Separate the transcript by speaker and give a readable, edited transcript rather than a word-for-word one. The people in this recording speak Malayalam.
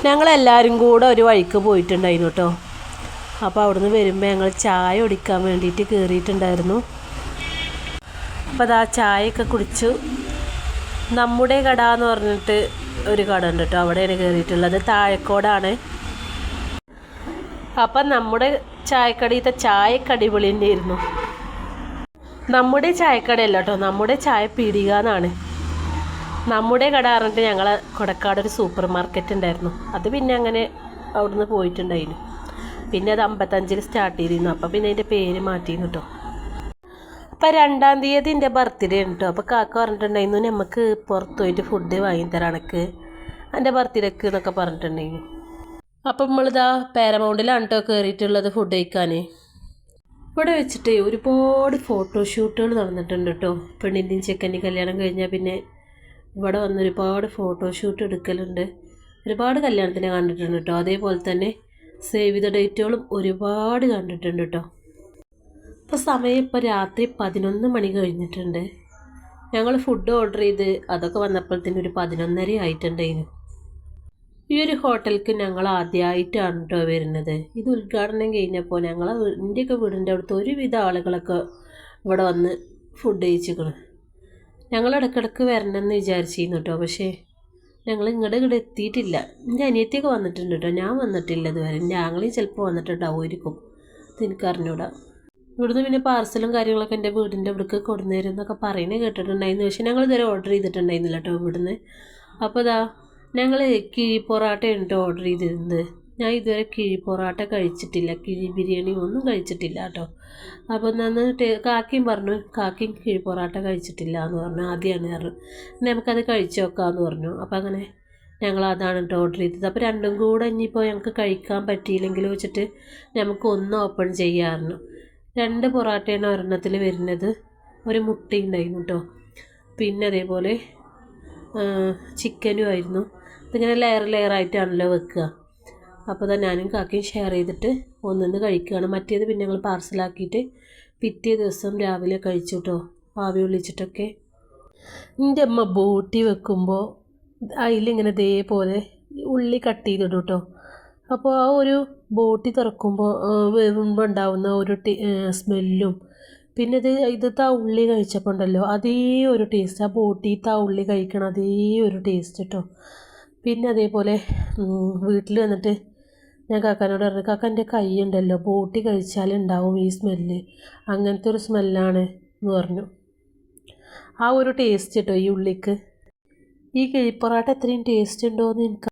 Speaker 1: ഞങ്ങളെല്ലാവരും കൂടെ ഒരു വഴിക്ക് പോയിട്ടുണ്ടായിരുന്നു കേട്ടോ. അപ്പോൾ അവിടുന്ന് വരുമ്പോൾ ഞങ്ങൾ ചായ കുടിക്കാൻ വേണ്ടിയിട്ട് കയറിയിട്ടുണ്ടായിരുന്നു. അപ്പോൾ അതാ ചായയൊക്കെ കുടിച്ചു. നമ്മുടെ കട എന്ന് പറഞ്ഞിട്ട് ഒരു കട ഉണ്ട് കേട്ടോ, അവിടെയാണ് കയറിയിട്ടുള്ളത്. താഴെക്കോടാണ്. അപ്പം നമ്മുടെ ചായക്കടയിലത്തെ ചായക്ക് അടിപൊളി തന്നെയായിരുന്നു. നമ്മുടെ ചായക്കടയല്ല കേട്ടോ, നമ്മുടെ ചായ പീടിക എന്നാണ്. നമ്മുടെ കട പറഞ്ഞിട്ട് ഞങ്ങളെ കൊടക്കാട് ഒരു സൂപ്പർ മാർക്കറ്റ് ഉണ്ടായിരുന്നു. അത് പിന്നെ അങ്ങനെ അവിടുന്ന് പോയിട്ടുണ്ടായിരുന്നു. പിന്നെ അത് 55-ൽ സ്റ്റാർട്ട് ചെയ്തിരുന്നു. അപ്പോൾ പിന്നെ അതിൻ്റെ പേര് മാറ്റിയിരുന്നു കേട്ടോ. അപ്പം 2-ാം തീയതി എൻ്റെ ബർത്ത്ഡേ ഉണ്ട് കേട്ടോ. അപ്പോൾ കാക്ക പറഞ്ഞിട്ടുണ്ടായിരുന്നു നമുക്ക് പുറത്ത് പോയിട്ട് ഫുഡ് വാങ്ങിത്തരാം എനിക്ക് എൻ്റെ ബർത്ത്ഡേക്ക് എന്നൊക്കെ പറഞ്ഞിട്ടുണ്ടായിരുന്നു. അപ്പം നമ്മളിതാ പാരമൗണ്ടിലാണ് കേട്ടോ കയറിയിട്ടുള്ളത് ഫുഡ് കഴിക്കാൻ. ഇവിടെ വെച്ചിട്ട് ഒരുപാട് ഫോട്ടോഷൂട്ടുകൾ നടന്നിട്ടുണ്ട് കേട്ടോ. പെണ്ണിൻ്റെയും ചെക്കൻ്റെയും കല്യാണം കഴിഞ്ഞാൽ പിന്നെ ഇവിടെ വന്ന് ഒരുപാട് ഫോട്ടോഷൂട്ട് എടുക്കലുണ്ട്. ഒരുപാട് കല്യാണത്തിന് കണ്ടിട്ടുണ്ട് കേട്ടോ. അതേപോലെ തന്നെ സേവ് ദ ഡേറ്റുകളും ഒരുപാട് കണ്ടിട്ടുണ്ട് കേട്ടോ. ഇപ്പോൾ സമയം ഇപ്പോൾ രാത്രി 11 മണി കഴിഞ്ഞിട്ടുണ്ട്. ഞങ്ങൾ ഫുഡ് ഓർഡർ ചെയ്ത് അതൊക്കെ വന്നപ്പോഴത്തേന് ഒരു 11:30 ആയിട്ടുണ്ടായിരുന്നു. ഈ ഒരു ഹോട്ടലിലേക്ക് ഞങ്ങൾ ആദ്യമായിട്ടാണ് കേട്ടോ വരുന്നത്. ഇത് ഉദ്ഘാടനം കഴിഞ്ഞപ്പോൾ എൻ്റെയൊക്കെ വീടിൻ്റെ അടുത്ത് ഒരുവിധ ആളുകളൊക്കെ ഇവിടെ വന്ന് ഫുഡ് കഴിച്ചിരിക്കണം. ഞങ്ങൾ ഇടയ്ക്കിടയ്ക്ക് വരണമെന്ന് വിചാരിച്ചിരുന്നു കേട്ടോ. പക്ഷേ ഞങ്ങൾ ഇവിടെ എത്തിയിട്ടില്ല. എൻ്റെ അനിയത്തിയൊക്കെ വന്നിട്ടുണ്ട് കേട്ടോ, ഞാൻ വന്നിട്ടില്ല ഇതുവരെ. എൻ്റെ ആങ്ങളെയും ചിലപ്പോൾ വന്നിട്ടുണ്ടാവുമായിരിക്കും, എനിക്കറിഞ്ഞൂടാ. ഇവിടുന്ന് പിന്നെ പാർസലും കാര്യങ്ങളൊക്കെ എൻ്റെ വീടിൻ്റെ ഇവിടേക്ക് കൊടുന്നേരും എന്നൊക്കെ പറയുന്നത് കേട്ടിട്ടുണ്ടായിരുന്നു. പക്ഷേ ഞങ്ങൾ ഇതുവരെ ഓർഡർ ചെയ്തിട്ടുണ്ടായിരുന്നില്ല കേട്ടോ ഇവിടുന്ന്. അപ്പോൾ ഇതാ ഞങ്ങൾ കിഴി പൊറാട്ടയാണ് കേട്ടോ ഓർഡർ ചെയ്തിരുന്നത്. ഞാൻ ഇതുവരെ കിഴി പൊറാട്ട കഴിച്ചിട്ടില്ല, കിഴി ബിരിയാണി ഒന്നും കഴിച്ചിട്ടില്ല കേട്ടോ. അപ്പോൾ നന്നായിട്ട് കാക്കയും പറഞ്ഞു, കാക്കയും കിഴി പൊറാട്ട കഴിച്ചിട്ടില്ല എന്ന് പറഞ്ഞു. ആദ്യമാണ് പറഞ്ഞു, നമുക്കത് കഴിച്ച് നോക്കാമെന്ന് പറഞ്ഞു. അപ്പോൾ അങ്ങനെ ഞങ്ങൾ അതാണ് കേട്ടോ ഓർഡർ ചെയ്തത്. അപ്പോൾ രണ്ടും കൂടെ ഇനിയിപ്പോൾ ഞങ്ങൾക്ക് കഴിക്കാൻ പറ്റിയില്ലെങ്കിൽ വെച്ചിട്ട് നമുക്ക് ഒന്ന് ഓപ്പൺ ചെയ്യാമായിരുന്നു. 2 പൊറാട്ടയാണ് ഒരെണ്ണത്തിൽ വരുന്നത്. ഒരു മുട്ടയുണ്ടായിരുന്നു കേട്ടോ. പിന്നെ അതേപോലെ ചിക്കനും ആയിരുന്നു. ഇതിങ്ങനെ ലെയറായിട്ടാണല്ലോ വെക്കുക. അപ്പോൾ തന്നെ ഞാനും കാക്കയും ഷെയർ ചെയ്തിട്ട് ഒന്നിന്ന് കഴിക്കുകയാണ്. മറ്റേത് പിന്നെ ഞങ്ങൾ പാർസലാക്കിയിട്ട് പിറ്റേ ദിവസം രാവിലെ കഴിച്ചു കേട്ടോ, ആവി ഒളിച്ചിട്ടൊക്കെ. എൻ്റെ അമ്മ ബോട്ടി വെക്കുമ്പോൾ അതിലിങ്ങനെ ഇതേപോലെ ഉള്ളി കട്ട് ചെയ്തിടും കേട്ടോ. അപ്പോൾ ആ ഒരു ബോട്ടി തുറക്കുമ്പോൾ വേവുമ്പോൾ ഉണ്ടാവുന്ന ഒരു സ്മെല്ലും പിന്നെ ഇത് ഉള്ളി കഴിച്ചപ്പോൾ ഉണ്ടല്ലോ അതേ ഒരു ടേസ്റ്റ്, ആ ബോട്ടിത്തെ ആ ഉള്ളി കഴിക്കണം അതേ ഒരു ടേസ്റ്റ് കേട്ടോ. പിന്നെ അതേപോലെ വീട്ടിൽ വന്നിട്ട് ഞാൻ കാക്കാനോട് പറഞ്ഞു, കാക്ക എൻ്റെ കൈ ഉണ്ടല്ലോ ബോട്ടി കഴിച്ചാലുണ്ടാവും ഈ സ്മെല്ല്, അങ്ങനത്തെ ഒരു സ്മെല്ലാണ് എന്ന് പറഞ്ഞു. ആ ഒരു ടേസ്റ്റ് കേട്ടോ ഈ ഉള്ളിക്ക്. ഈ കിഴിപ്പൊറാട്ട എത്രയും ടേസ്റ്റ് ഉണ്ടോ എന്ന് എനിക്ക്